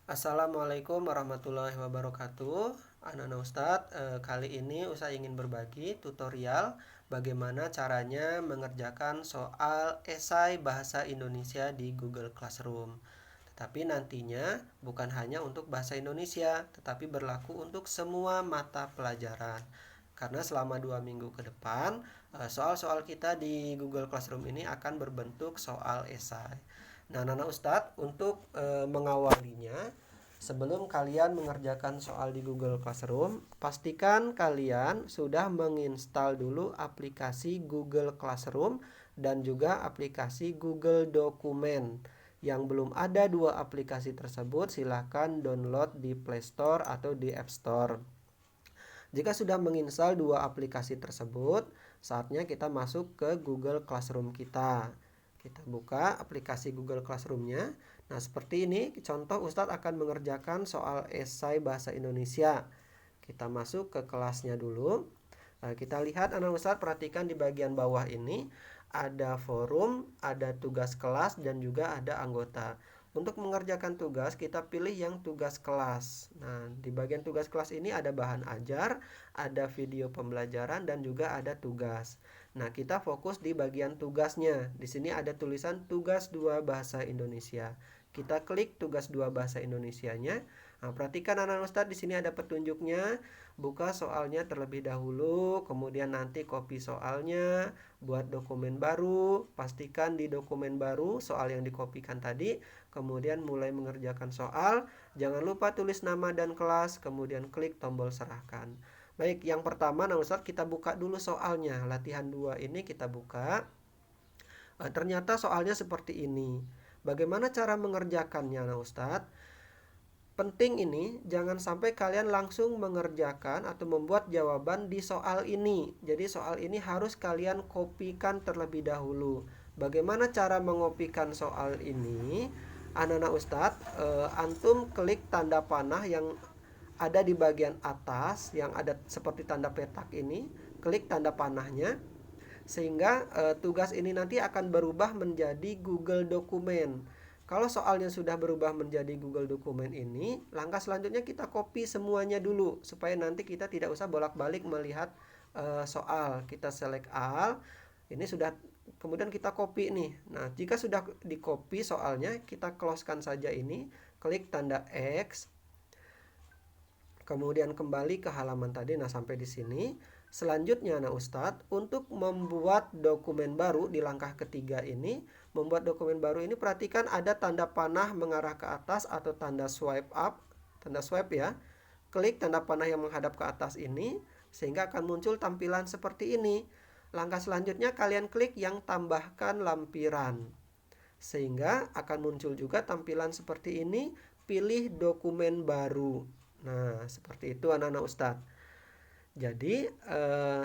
Assalamualaikum warahmatullahi wabarakatuh. Anak-anak Ustadz, kali ini Ustadz ingin berbagi tutorial bagaimana caranya mengerjakan soal esai bahasa Indonesia di Google Classroom. Tetapi nantinya bukan hanya untuk bahasa Indonesia, tetapi berlaku untuk semua mata pelajaran. Karena selama 2 minggu ke depan, soal-soal kita di Google Classroom ini akan berbentuk soal esai. Nah, Nana Ustadz, untuk mengawalinya, sebelum kalian mengerjakan soal di Google Classroom, pastikan kalian sudah menginstal dulu aplikasi Google Classroom dan juga aplikasi Google Dokumen. Yang belum ada dua aplikasi tersebut, silahkan download di Play Store atau di App Store. Jika sudah menginstal dua aplikasi tersebut, saatnya kita masuk ke Google Classroom kita. Kita buka aplikasi Google Classroom-nya. Nah, seperti ini contoh Ustadz akan mengerjakan soal esai bahasa Indonesia. Kita masuk ke kelasnya dulu. Kita lihat anak Ustadz, perhatikan di bagian bawah ini ada forum, ada tugas kelas, dan juga ada anggota. Untuk mengerjakan tugas, kita pilih yang tugas kelas. Nah, di bagian tugas kelas ini ada bahan ajar, ada video pembelajaran, dan juga ada tugas. Nah, kita fokus di bagian tugasnya. Di sini ada tulisan tugas 2 bahasa Indonesia. Kita klik tugas 2 bahasa Indonesianya. Nah, perhatikan anak Ustadz, di sini ada petunjuknya. Buka soalnya terlebih dahulu, kemudian nanti copy soalnya, buat dokumen baru, pastikan di dokumen baru soal yang dikopikan tadi, kemudian mulai mengerjakan soal, jangan lupa tulis nama dan kelas, kemudian klik tombol serahkan. Baik, yang pertama nah Ustadz kita buka dulu soalnya, latihan 2 ini kita buka. Ternyata soalnya seperti ini. Bagaimana cara mengerjakannya nah Ustadz? Penting ini jangan sampai kalian langsung mengerjakan atau membuat jawaban di soal ini. Jadi soal ini harus kalian kopikan terlebih dahulu. Bagaimana cara mengopikan soal ini? Anak-anak Ustadz, antum klik tanda panah yang ada di bagian atas yang ada seperti tanda petak ini, klik tanda panahnya sehingga tugas ini nanti akan berubah menjadi Google Dokumen. Kalau soalnya sudah berubah menjadi Google Dokumen ini, langkah selanjutnya kita copy semuanya dulu supaya nanti kita tidak usah bolak-balik melihat soal. Kita select all. Ini sudah kemudian kita copy nih. Nah, jika sudah di copy soalnya, kita closekan saja ini, klik tanda X. Kemudian kembali ke halaman tadi. Nah, sampai di sini. Selanjutnya, nah Ustadz, untuk membuat dokumen baru di langkah ketiga ini, membuat dokumen baru ini perhatikan ada tanda panah mengarah ke atas atau tanda swipe up, tanda swipe ya. Klik tanda panah yang menghadap ke atas ini, sehingga akan muncul tampilan seperti ini. Langkah selanjutnya kalian klik yang tambahkan lampiran, sehingga akan muncul juga tampilan seperti ini, pilih dokumen baru. Nah, seperti itu anak-anak Ustadz. Jadi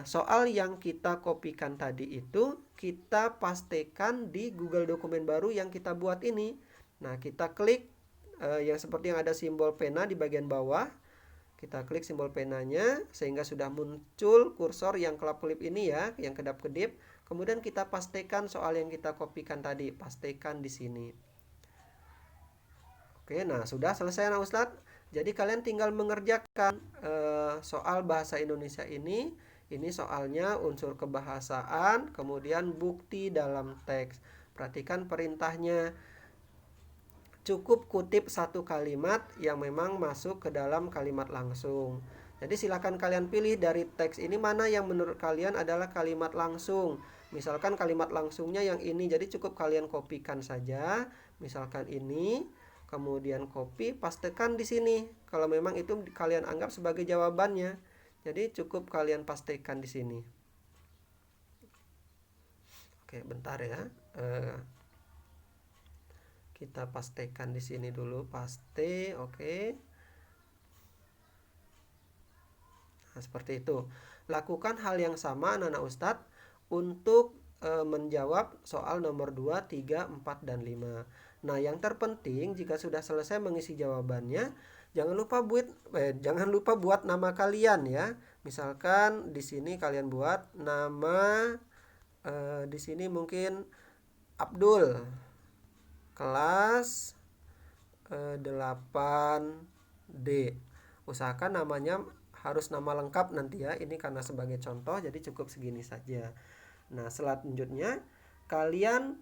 soal yang kita kopikan tadi itu kita pastekan di Google Dokumen baru yang kita buat ini. Nah, kita klik yang seperti yang ada simbol pena di bagian bawah. Kita klik simbol penanya sehingga sudah muncul kursor yang kelap-kelip ini ya, yang kedap-kedip. Kemudian kita pastekan soal yang kita kopikan tadi, pastekan di sini. Oke, nah sudah selesai nah Ustadz. Jadi kalian tinggal mengerjakan soal bahasa Indonesia ini. Ini soalnya unsur kebahasaan, kemudian bukti dalam teks. Perhatikan perintahnya. Cukup kutip satu kalimat yang memang masuk ke dalam kalimat langsung. Jadi silakan kalian pilih dari teks ini mana yang menurut kalian adalah kalimat langsung. Misalkan kalimat langsungnya yang ini, jadi cukup kalian kopikan saja. Misalkan ini, kemudian copy, pastekan di sini. Kalau memang itu kalian anggap sebagai jawabannya, jadi cukup kalian pastekan di sini. Oke, bentar ya. Kita pastekan di sini dulu, paste, oke. Nah, seperti itu. Lakukan hal yang sama anak-anak Ustadz untuk menjawab soal nomor 2, 3, 4, dan 5. Nah, yang terpenting jika sudah selesai mengisi jawabannya, jangan lupa buat nama kalian ya. Misalkan di sini kalian buat nama di sini mungkin Abdul, kelas 8D. Usahakan namanya harus nama lengkap nanti ya. Ini karena sebagai contoh jadi cukup segini saja. Nah, selanjutnya kalian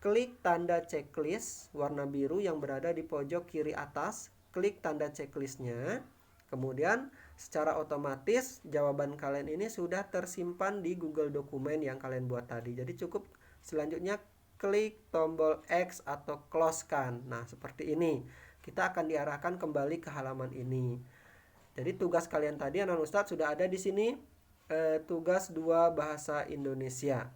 klik tanda checklist warna biru yang berada di pojok kiri atas. Klik tanda checklistnya. Kemudian secara otomatis jawaban kalian ini sudah tersimpan di Google Dokumen yang kalian buat tadi. Jadi cukup selanjutnya klik tombol X atau close-kan. Nah, seperti ini. Kita akan diarahkan kembali ke halaman ini. Jadi tugas kalian tadi anak Ustadz sudah ada di sini, tugas 2 bahasa Indonesia.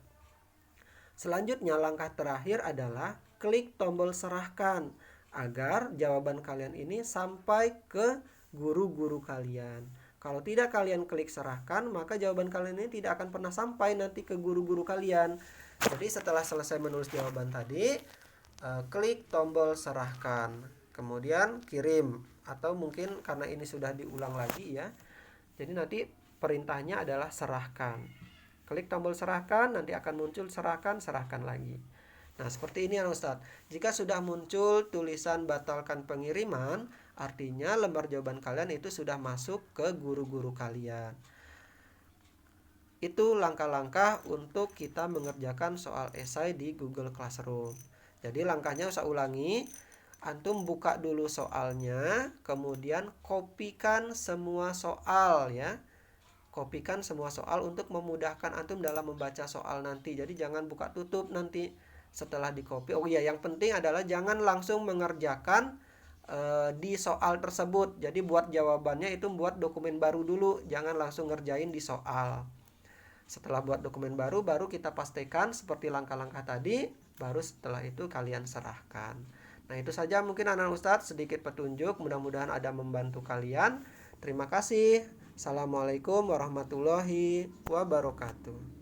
Selanjutnya langkah terakhir adalah klik tombol serahkan agar jawaban kalian ini sampai ke guru-guru kalian. Kalau tidak kalian klik serahkan, maka jawaban kalian ini tidak akan pernah sampai nanti ke guru-guru kalian. Jadi setelah selesai menulis jawaban tadi, klik tombol serahkan, kemudian kirim, atau mungkin karena ini sudah diulang lagi ya, jadi nanti perintahnya adalah serahkan. Klik tombol serahkan, nanti akan muncul serahkan, serahkan lagi. Nah, seperti ini ya Ustadz. Jika sudah muncul tulisan batalkan pengiriman, artinya lembar jawaban kalian itu sudah masuk ke guru-guru kalian. Itu langkah-langkah untuk kita mengerjakan soal esai di Google Classroom. Jadi langkahnya saya ulangi. Antum buka dulu soalnya, kemudian kopikan semua soal ya. Kopikan semua soal untuk memudahkan antum dalam membaca soal nanti. Jadi jangan buka tutup nanti setelah dikopi. Oh iya, yang penting adalah jangan langsung mengerjakan di soal tersebut. Jadi buat jawabannya itu buat dokumen baru dulu, jangan langsung ngerjain di soal. Setelah buat dokumen baru, baru kita pastikan seperti langkah-langkah tadi, baru setelah itu kalian serahkan. Nah, itu saja mungkin anak Ustadz sedikit petunjuk, mudah-mudahan ada membantu kalian. Terima kasih. Assalamualaikum warahmatullahi wabarakatuh.